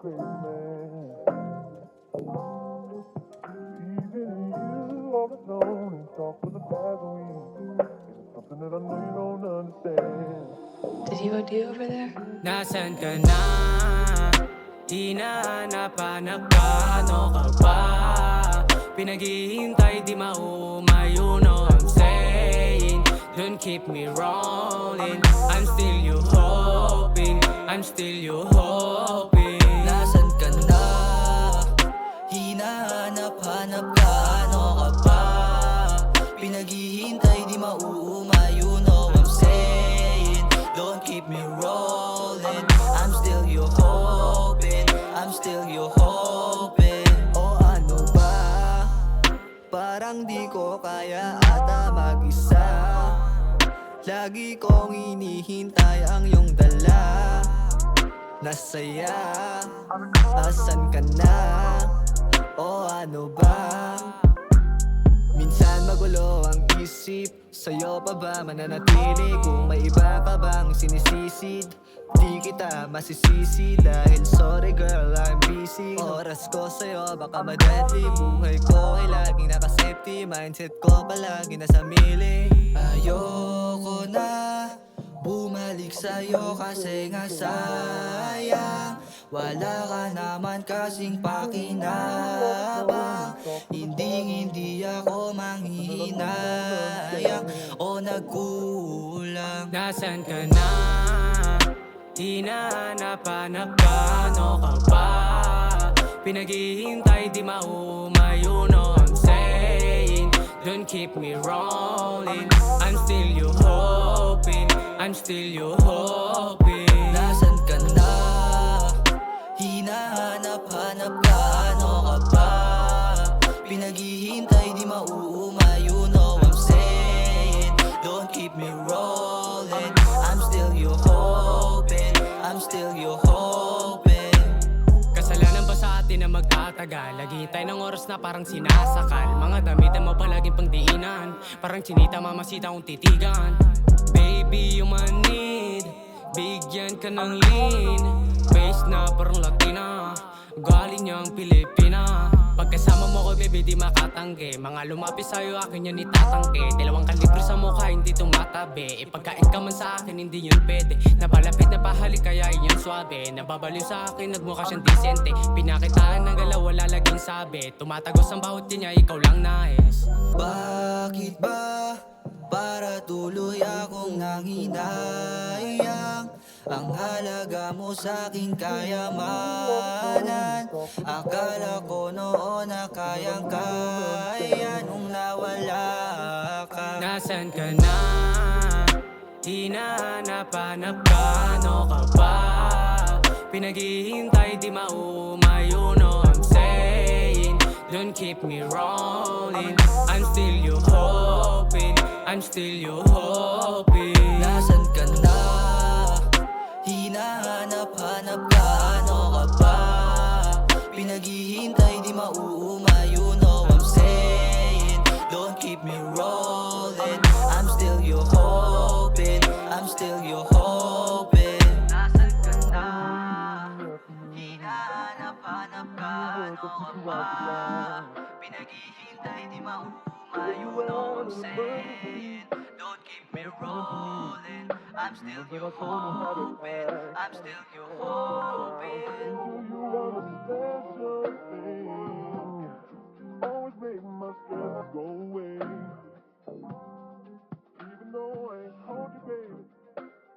crazy man. Even you all alone and talk with a bag of weed. It's something that I know you don't understand. Did you OD over there? Nasaan ka na? Hinahanap-hanap ka, ano ka ba? Pinaghihintay, di mauma, you know I'm saying. Don't keep me rolling, I'm still you hoping, I'm still you hoping. Nasaan ka na? Hinahanap-hanap ka, ano ka ba? Pinaghihintay, di mauuma, you know I'm saying. Don't keep me rolling, I'm still you hoping, I'm still you hoping. O ano ba? Parang di ko kaya ata mag-isa. Lagi kong hinihintay ang iyong dala. Nasaya, asan ka na? O ano ba? Minsan magulo ang isip, sa'yo pa ba mananatili? Kung may iba ka bang sinisisid, di kita masisisi. Dahil sorry girl, I'm busy. Oras ko sa'yo baka ma-deadly. Buhay ko ay laging naka-safety. Mindset ko palagi nasa mili. Ayoko na bumalik sa'yo kasi nga sayang. Wala ka naman kasing pakinabang. Hindi ako manghihinayang o nagkulang. Nasaan ka na? Hinahanap-hanap ka, ano ka ba? Pinaghihintay, di mauma, you know I'm saying. Don't keep me rolling, I'm still you hoping, I'm still you hoping. Nasaan ka na? Hinahanap-hanap ka, ano ka ba? Pinaghihintay, di mauuma, you know I'm saying. Don't keep me rolling, I'm still you hoping, I'm still you hoping. Kasalanan ba sa atin na magtatagal? Naghihintay ng oras na parang sinasakal. Mga damitan mo palaging pangdiinan, parang chinita mamasita kong titigan. Baby, you my need, bigyan ka ng lean. Face na parang Latina, galing niyang Pilipina. Pagkasama mo ko baby di makatanggi. Mga lumapis sa'yo akin yan itatangke. Dalawang kalibre sa mukha hindi tumatabi. Ipagkain ka man sa akin hindi yun pwede. Napalapit na pahalik kaya yun swabe. Nababaliw sa akin nagmukha siyang disente. Pinakitaan ng galaw wala laging sabi. Tumatagos ang bawat niya ikaw lang nais. Bakit ba para tuloy akong nanghinayang? Ang halaga mo sa'king kayamanan. Akala ko noon na kayang-kaya nung nawala ka. Nasaan ka na? Hinahanap-hanap ka, ano ka ba? Pinaghihintay, di mauma, you know I'm saying. Don't keep me rolling, I'm still you hoping, I'm still you hoping. Nasaan ka na? Hinahanap-hanap ka, ano ka ba? Pinaghihintay, di mauuma, you know I'm saying. Don't keep me rolling, I'm still you hoping, I'm still you hoping. Nasaan ka na? Hinahanap-hanap ka, ano ka ba? Pinaghihintay, di mauuma, you know I'm saying. Don't keep me rolling, I'm still you hoping, I'm still you hoping.